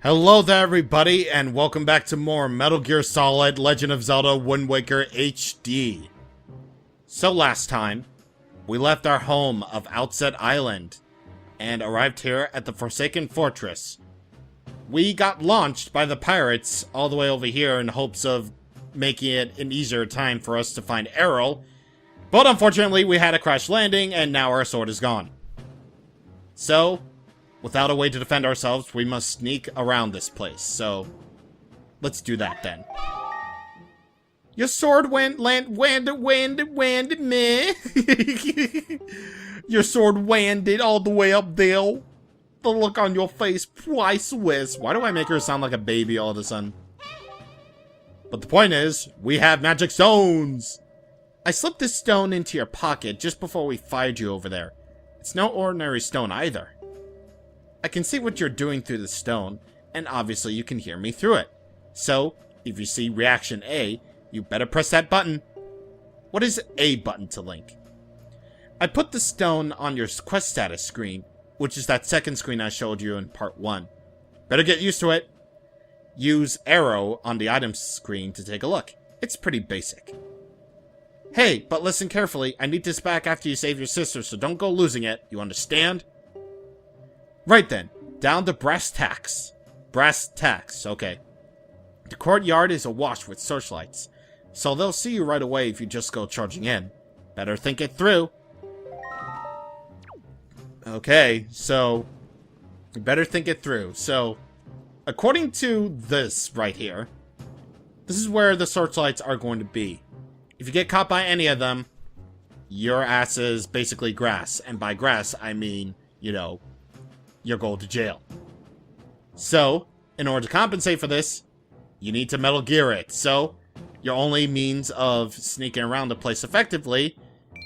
Hello there everybody, and welcome back to more Metal Gear Solid Legend of Zelda Wind Waker HD. So last time, we left our home of Outset Island, and arrived here at the Forsaken Fortress. We got launched by the pirates all the way over here in hopes of making it an easier time for us to find Aryll, but unfortunately we had a crash landing and now our sword is gone. So, without a way to defend ourselves, we must sneak around this place, so let's do that then. Your sword wanded me. Your sword wanded all the way up there. The look on your face, priceless. Why do I make her sound like a baby all of a sudden? But the point is, we have magic stones. I slipped this stone into your pocket just before we fired you over there. It's no ordinary stone either. I can see what you're doing through the stone, and obviously you can hear me through it. So, if you see reaction A, you better press that button. What is A button to link? I put the stone on your quest status screen, which is that second screen I showed you in part 1. Better get used to it. Use arrow on the items screen to take a look. It's pretty basic. Hey, but listen carefully, I need this back after you save your sister, so don't go losing it, you understand? Right then, down to brass tacks. Brass tacks, okay. The courtyard is awash with searchlights, so they'll see you right away if you just go charging in. Better think it through. Okay, so you better think it through. So, according to this right here, this is where the searchlights are going to be. If you get caught by any of them, your ass is basically grass. And by grass, I mean, you know, you'll go to jail. So, in order to compensate for this, you need to Metal Gear it. So, your only means of sneaking around the place effectively,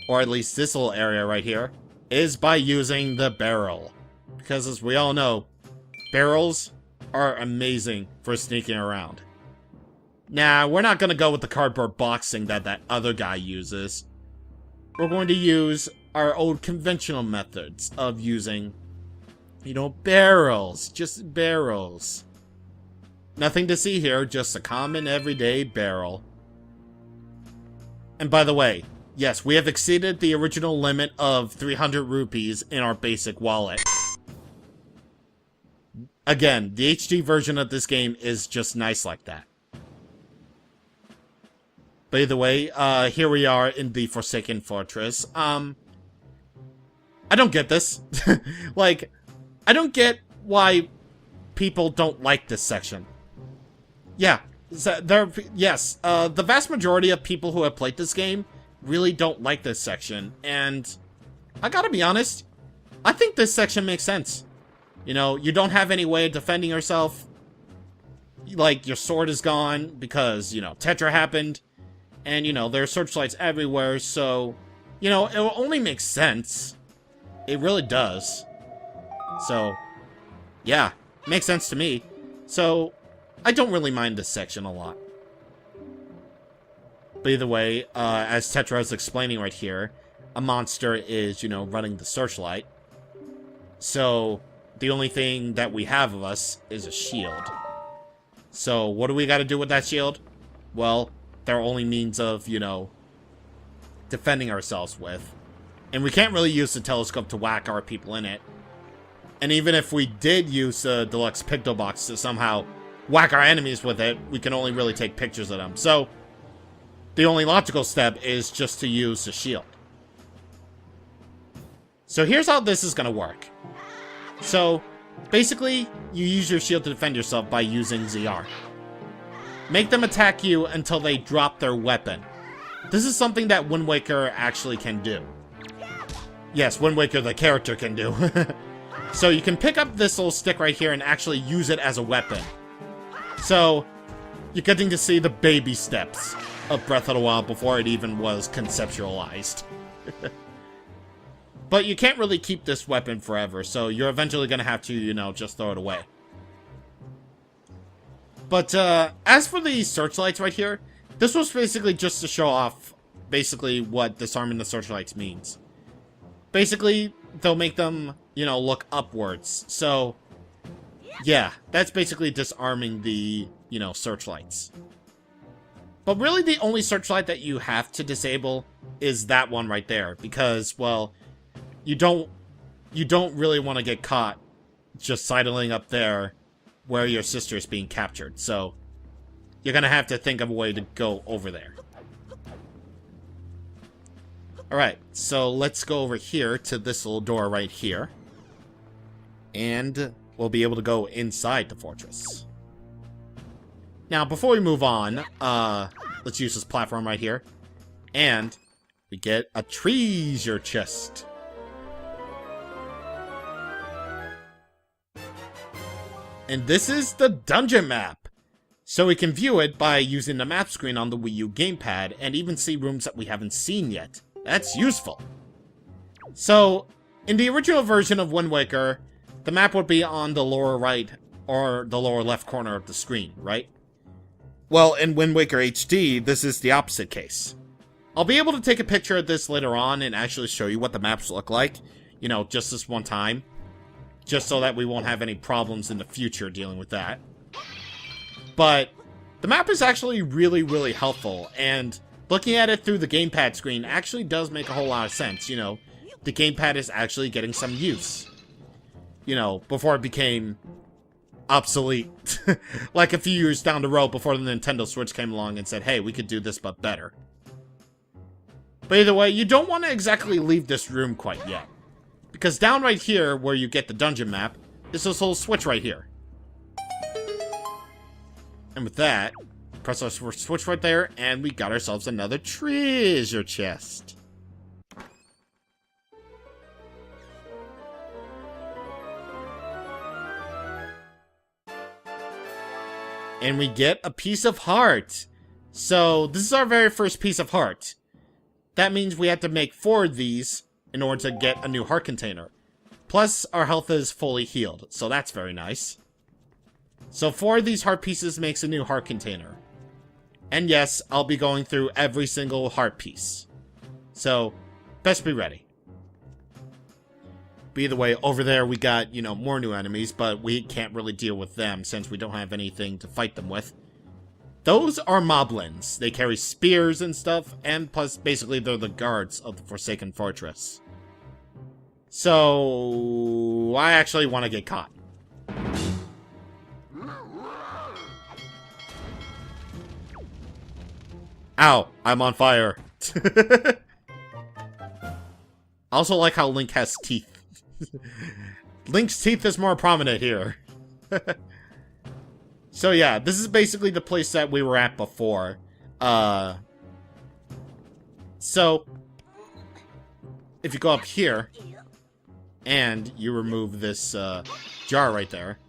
or at least this little area right here, is by using the barrel. Because as we all know, barrels are amazing for sneaking around. Nah, we're not going to go with the cardboard boxing that other guy uses. We're going to use our old conventional methods of using, you know, barrels. Just barrels. Nothing to see here, just a common everyday barrel. And by the way, yes, we have exceeded the original limit of 300 rupees in our basic wallet. Again, the HD version of this game is just nice like that. By the way, here we are in the Forsaken Fortress. I don't get this. Like, I don't get why people don't like this section. Yeah, the vast majority of people who have played this game really don't like this section, and I gotta be honest, I think this section makes sense. You know, you don't have any way of defending yourself. Like, your sword is gone because, you know, Tetra happened, and, you know, there are searchlights everywhere, so, you know, it only makes sense. It really does. So, yeah, makes sense to me. So, I don't really mind this section a lot. But either way, as Tetra is explaining right here, a monster is, you know, running the searchlight. So, the only thing that we have of us is a shield. So, what do we gotta do with that shield? Well, their only means of, you know, defending ourselves with. And we can't really use the telescope to whack our people in it. And even if we did use the deluxe picto box to somehow whack our enemies with it, we can only really take pictures of them. So, the only logical step is just to use the shield. So here's how this is gonna work. So, basically, you use your shield to defend yourself by using ZR. Make them attack you until they drop their weapon. This is something that Wind Waker actually can do. Yes, Wind Waker the character can do. So you can pick up this little stick right here and actually use it as a weapon. So, you're getting to see the baby steps of Breath of the Wild before it even was conceptualized. But you can't really keep this weapon forever, so you're eventually gonna have to, you know, just throw it away. But, as for the searchlights right here, this was basically just to show off, basically, what disarming the searchlights means. Basically, they'll make them, you know, look upwards. So, Yeah, that's basically disarming the, you know, searchlights. But really the only searchlight that you have to disable is that one right there. Because, well, you don't really want to get caught just sidling up there where your sister is being captured. So, you're going to have to think of a way to go over there. Alright, so let's go over here to this little door right here. And we'll be able to go inside the fortress. Now, before we move on, let's use this platform right here. And we get a treasure chest. And this is the dungeon map. So we can view it by using the map screen on the Wii U gamepad and even see rooms that we haven't seen yet. That's useful. So, in the original version of Wind Waker, the map would be on the lower right or the lower left corner of the screen, right? Well, in Wind Waker HD, this is the opposite case. I'll be able to take a picture of this later on and actually show you what the maps look like, you know, just this one time. Just so that we won't have any problems in the future dealing with that. But the map is actually really, really helpful, and looking at it through the gamepad screen actually does make a whole lot of sense, you know. The gamepad is actually getting some use. You know, before it became obsolete. Like a few years down the road before the Nintendo Switch came along and said, hey, we could do this but better. But either way, you don't want to exactly leave this room quite yet. Because down right here, where you get the dungeon map, is this little switch right here. And with that, press our switch right there, and we got ourselves another treasure chest. And we get a piece of heart. So, this is our very first piece of heart. That means we have to make 4 of these in order to get a new heart container. Plus, our health is fully healed, so that's very nice. So 4 of these heart pieces makes a new heart container. And yes, I'll be going through every single heart piece. So, best be ready. But either way, over there we got, you know, more new enemies, but we can't really deal with them since we don't have anything to fight them with. Those are moblins. They carry spears and stuff, and plus, basically, they're the guards of the Forsaken Fortress. So, I actually want to get caught. Ow, I'm on fire. I also like how Link has teeth. Link's teeth is more prominent here. So yeah, this is basically the place that we were at before. So, if you go up here, and you remove this jar right there,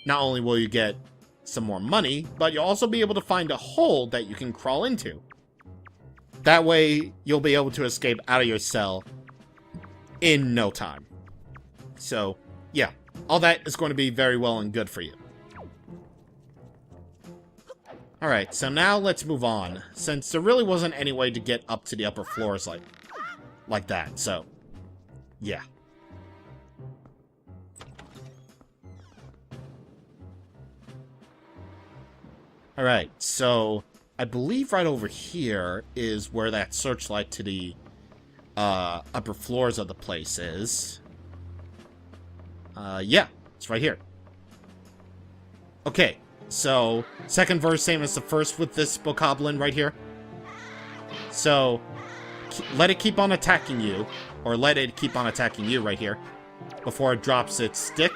not only will you get some more money, but you'll also be able to find a hole that you can crawl into. That way, you'll be able to escape out of your cell in no time. So, yeah, all that is going to be very well and good for you. Alright, so now let's move on, since there really wasn't any way to get up to the upper floors like that, so, yeah. Alright, so, I believe right over here is where that searchlight to the upper floors of the place is. Yeah, it's right here. Okay. So, second verse, same as the first with this bokoblin right here. So, let it keep on attacking you, or let it keep on attacking you right here, before it drops its stick.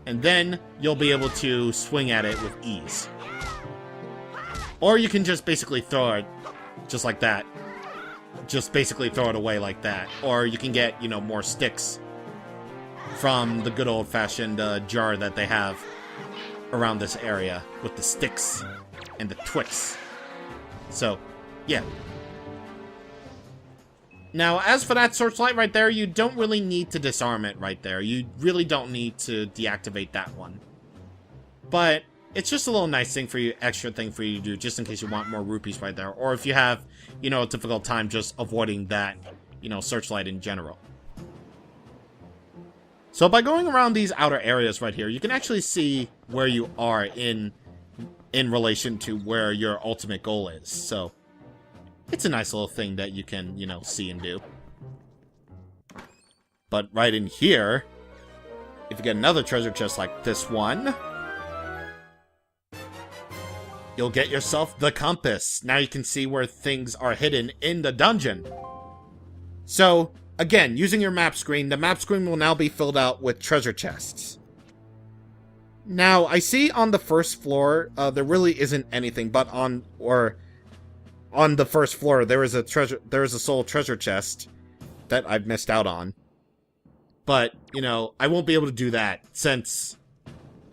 And then, you'll be able to swing at it with ease. Or you can just basically throw it, just like that. Just basically throw it away like that. Or you can get, you know, more sticks from the good old-fashioned jar that they have around this area with the sticks and the Twix. So, yeah. Now, as for that searchlight right there, you don't really need to disarm it right there. You really don't need to deactivate that one. But it's just a little nice thing for you, extra thing for you to do, just in case you want more rupees right there. Or if you have, you know, a difficult time just avoiding that, you know, searchlight in general. So by going around these outer areas right here, you can actually see where you are in relation to where your ultimate goal is. So it's a nice little thing that you can, you know, see and do. But right in here, if you get another treasure chest like this one, you'll get yourself the compass. Now you can see where things are hidden in the dungeon. So, again, using your map screen, the map screen will now be filled out with treasure chests. Now, I see on the first floor, there really isn't anything, but on the first floor, there is a soul treasure chest that I've missed out on. But, you know, I won't be able to do that, since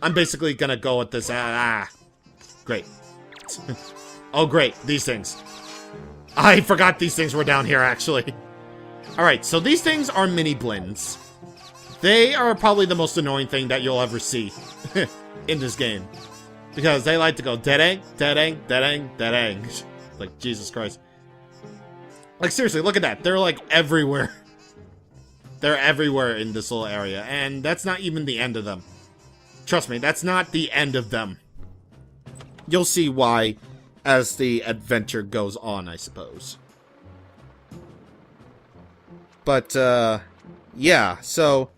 I'm basically gonna go with this, great. Oh, great, these things. I forgot these things were down here, actually. Alright, so these things are mini blends. They are probably the most annoying thing that you'll ever see in this game. Because they like to go dead-ang, dead-ang, dead-ang, dead-ang. Like, Jesus Christ. Like, seriously, look at that. They're, like, everywhere. They're everywhere in this little area. And that's not even the end of them. Trust me, that's not the end of them. You'll see why as the adventure goes on, I suppose. But, yeah, so,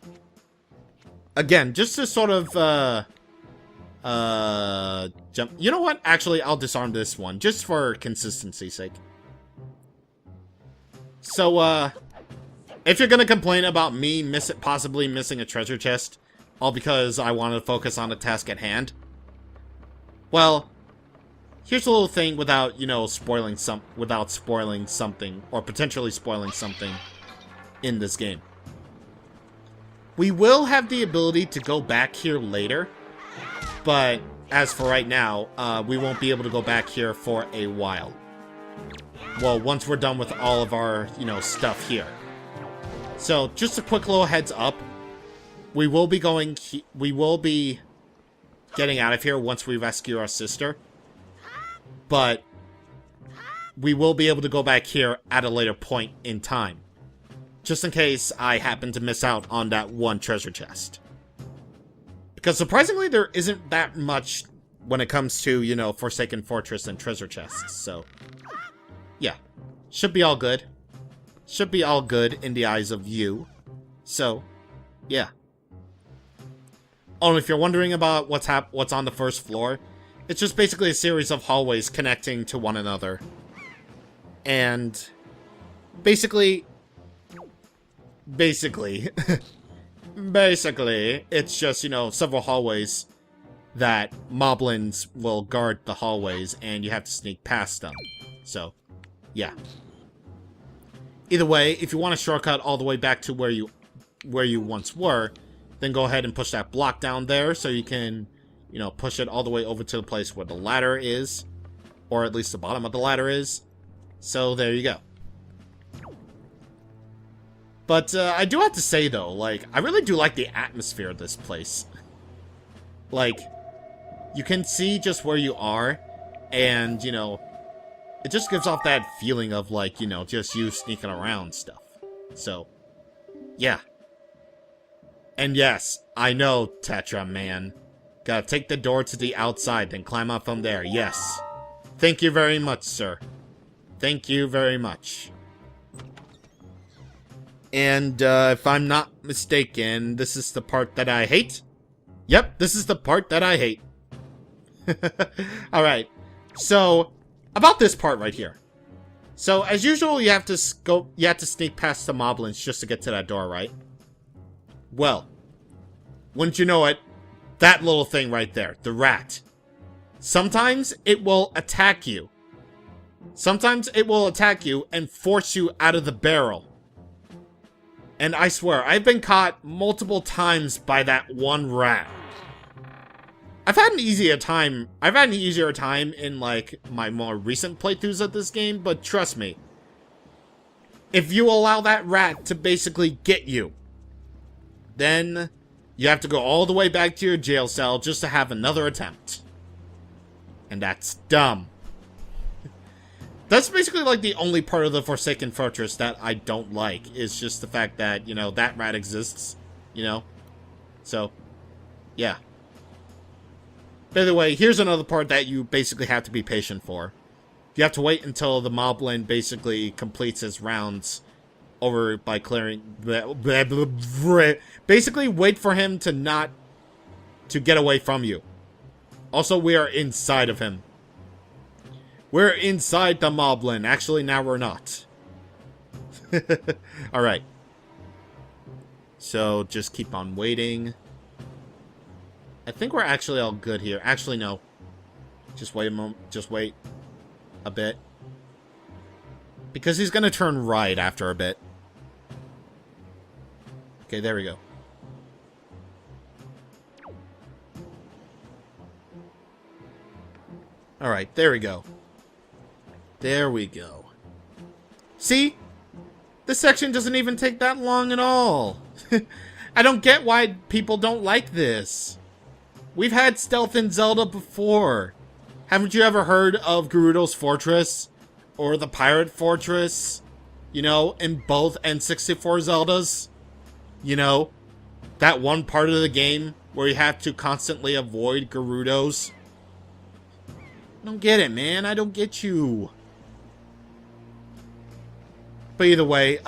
again, just to sort of, jump. You know what? Actually, I'll disarm this one, just for consistency's sake. So, if you're gonna complain about me possibly missing a treasure chest, all because I wanted to focus on the task at hand, well, here's a little thing without, you know, spoiling something, or potentially spoiling something in this game. We will have the ability to go back here later, but as for right now, we won't be able to go back here for a while. Well, once we're done with all of our, you know, stuff here. So, just a quick little heads up. We will be getting out of here once we rescue our sister. But we will be able to go back here at a later point in time. Just in case I happen to miss out on that one treasure chest. Because surprisingly, there isn't that much when it comes to, you know, Forsaken Fortress and treasure chests. So, yeah. Should be all good. Should be all good in the eyes of you. So, yeah. Oh, and if you're wondering about what's on the first floor, it's just basically a series of hallways connecting to one another. And basically, it's just, you know, several hallways that moblins will guard the hallways, and you have to sneak past them. So, yeah. Either way, if you want a shortcut all the way back to where you once were, then go ahead and push that block down there so you can, you know, push it all the way over to the place where the ladder is, or at least the bottom of the ladder is. So there you go. But I do have to say though, like, I really do like the atmosphere of this place. Like, you can see just where you are, and, you know, it just gives off that feeling of, like, you know, just you sneaking around stuff. So, yeah. And yes, I know, Tetra man. Gotta take the door to the outside, then climb up from there. Yes. Thank you very much, sir. Thank you very much. And, if I'm not mistaken, this is the part that I hate? Yep, this is the part that I hate. Alright. So, about this part right here. So, as usual, you have to sneak past the moblins just to get to that door, right? Well, wouldn't you know it, that little thing right there, the rat. Sometimes it will attack you. Sometimes it will attack you and force you out of the barrel. And I swear, I've been caught multiple times by that one rat. I've had an easier time in, like, my more recent playthroughs of this game, but trust me, if you allow that rat to basically get you, then you have to go all the way back to your jail cell just to have another attempt. And that's dumb. That's basically, like, the only part of the Forsaken Fortress that I don't like, is just the fact that, you know, that rat exists, you know? So, yeah. By the way, here's another part that you basically have to be patient for. You have to wait until the moblin basically completes his rounds over by clearing... Basically, wait for him to get away from you. Also, we are inside of him. We're inside the moblin. Actually, now we're not. Alright. So, just keep on waiting. I think we're actually all good here. Actually, no. Just wait a moment. Just wait a bit. Because he's gonna turn right after a bit. Okay, there we go. Alright, there we go. There we go. See? This section doesn't even take that long at all. I don't get why people don't like this. We've had stealth in Zelda before. Haven't you ever heard of Gerudo's Fortress? Or the Pirate Fortress? You know, in both N64 Zeldas? You know, that one part of the game where you have to constantly avoid Gerudos? I don't get it, man. I don't get you. But either way,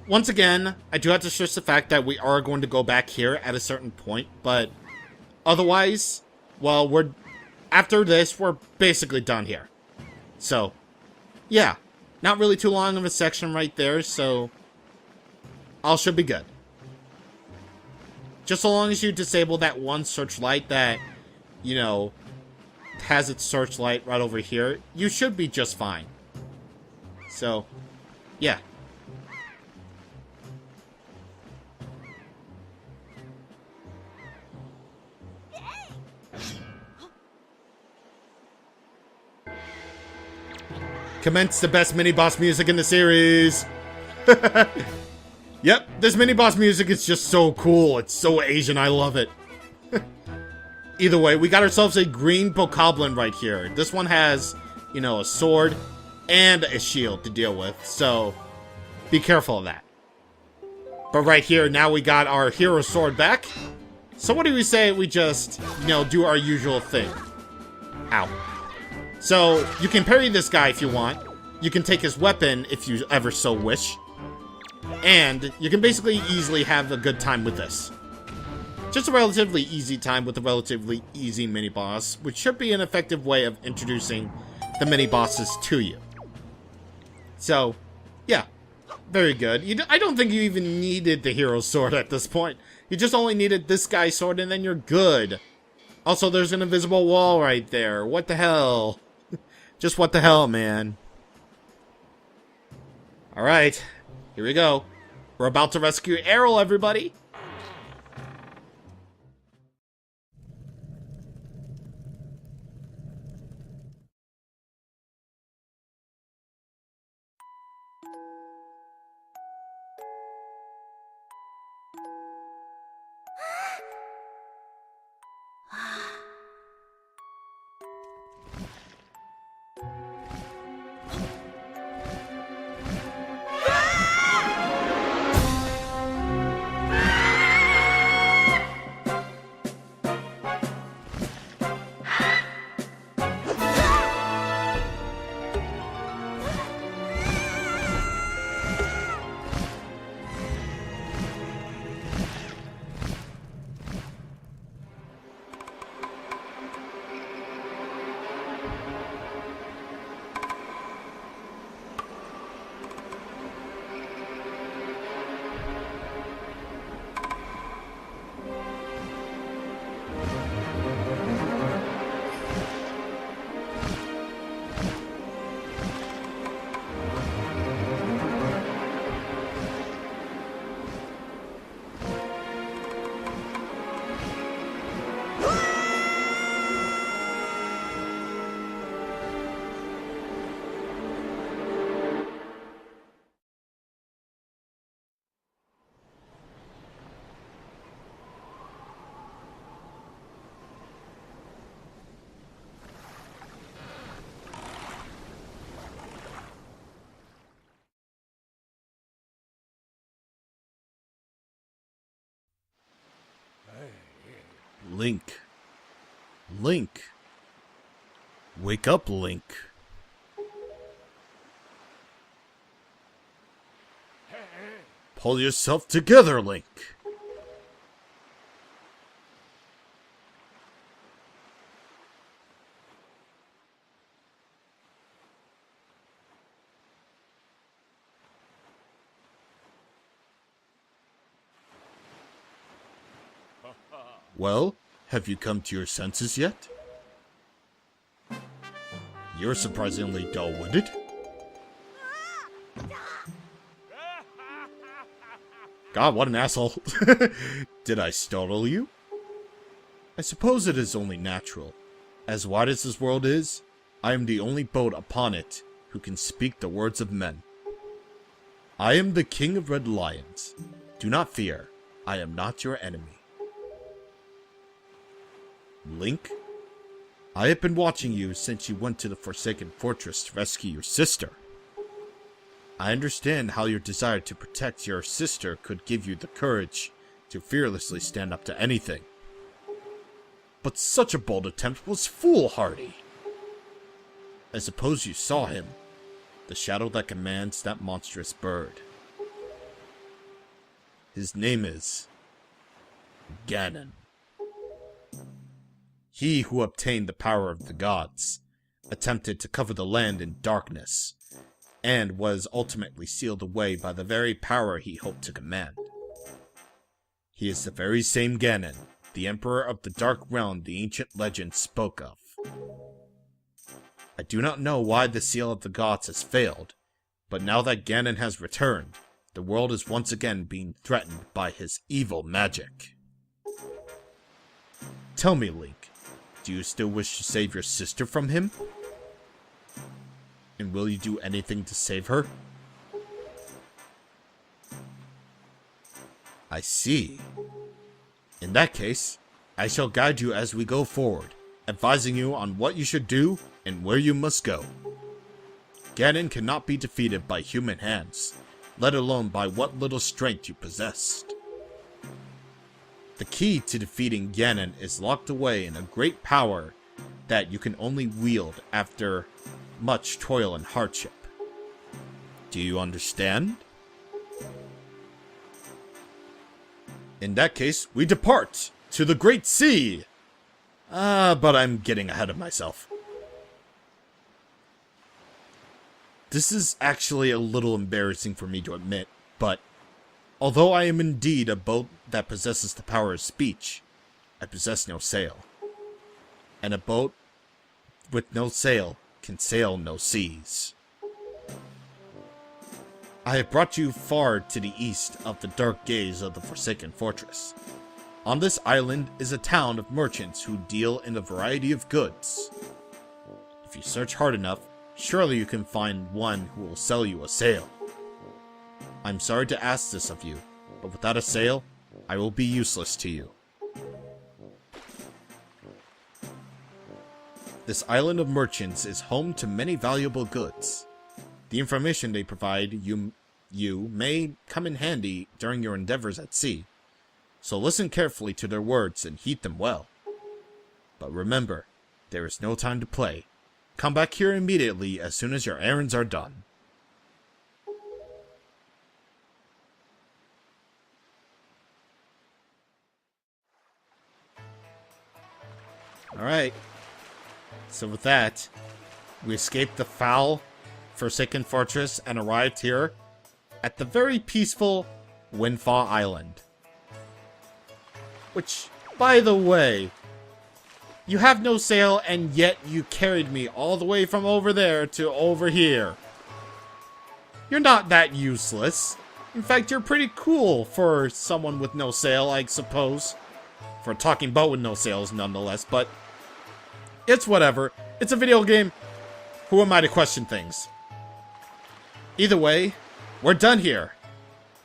once again, I do have to stress the fact that we are going to go back here at a certain point, but otherwise, well, after this, we're basically done here. So, yeah, not really too long of a section right there, so all should be good. Just so long as you disable that one searchlight that, you know, has its searchlight right over here, you should be just fine. So, yeah. Commence the best mini-boss music in the series! Yep, this mini-boss music is just so cool. It's so Asian, I love it. Either way, we got ourselves a green bokoblin right here. This one has, you know, a sword and a shield to deal with, so be careful of that. But right here, now we got our hero sword back. So what do we say we just, you know, do our usual thing? Ow. So, you can parry this guy if you want. You can take his weapon if you ever so wish. And you can basically easily have a good time with this. Just a relatively easy time with a relatively easy mini-boss, which should be an effective way of introducing the mini-bosses to you. So, yeah. Very good. I don't think you even needed the hero sword at this point. You just only needed this guy's sword and then you're good. Also, there's an invisible wall right there. What the hell? Just what the hell, man. Alright, here we go. We're about to rescue Aryll, everybody. Link. Link. Wake up, Link. Pull yourself together, Link. Well, have you come to your senses yet? You're surprisingly dull-witted. God, what an asshole. Did I startle you? I suppose it is only natural. As wide as this world is, I am the only boat upon it who can speak the words of men. I am the King of Red Lions. Do not fear, I am not your enemy. Link, I have been watching you since you went to the Forsaken Fortress to rescue your sister. I understand how your desire to protect your sister could give you the courage to fearlessly stand up to anything. But such a bold attempt was foolhardy. I suppose you saw him, the shadow that commands that monstrous bird. His name is Ganon. He who obtained the power of the gods, attempted to cover the land in darkness, and was ultimately sealed away by the very power he hoped to command. He is the very same Ganon, the Emperor of the Dark Realm the ancient legends spoke of. I do not know why the seal of the gods has failed, but now that Ganon has returned, the world is once again being threatened by his evil magic. Tell me, Link, do you still wish to save your sister from him? And will you do anything to save her? I see. In that case, I shall guide you as we go forward, advising you on what you should do and where you must go. Ganon cannot be defeated by human hands, let alone by what little strength you possessed. The key to defeating Ganon is locked away in a great power that you can only wield after much toil and hardship. Do you understand? In that case, we depart to the Great Sea! But I'm getting ahead of myself. This is actually a little embarrassing for me to admit, but although I am indeed a boat that possesses the power of speech, I possess no sail. And a boat with no sail can sail no seas. I have brought you far to the east of the dark gaze of the Forsaken Fortress. On this island is a town of merchants who deal in a variety of goods. If you search hard enough, surely you can find one who will sell you a sail. I'm sorry to ask this of you, but without a sail, I will be useless to you. This island of merchants is home to many valuable goods. The information they provide you may come in handy during your endeavors at sea, so listen carefully to their words and heed them well. But remember, there is no time to play. Come back here immediately as soon as your errands are done. Alright, so with that, we escaped the foul Forsaken Fortress and arrived here at the very peaceful Windfall Island. Which, by the way, you have no sail and yet you carried me all the way from over there to over here. You're not that useless. In fact, you're pretty cool for someone with no sail, I suppose. For a talking boat with no sails, nonetheless, but it's whatever. It's a video game. Who am I to question things? Either way, we're done here.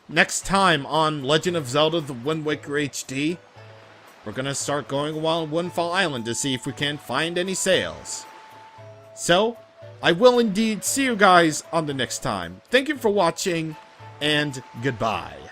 Next time on Legend of Zelda The Wind Waker HD, we're gonna start going around Windfall Island to see if we can find any sails. So, I will indeed see you guys on the next time. Thank you for watching, and goodbye.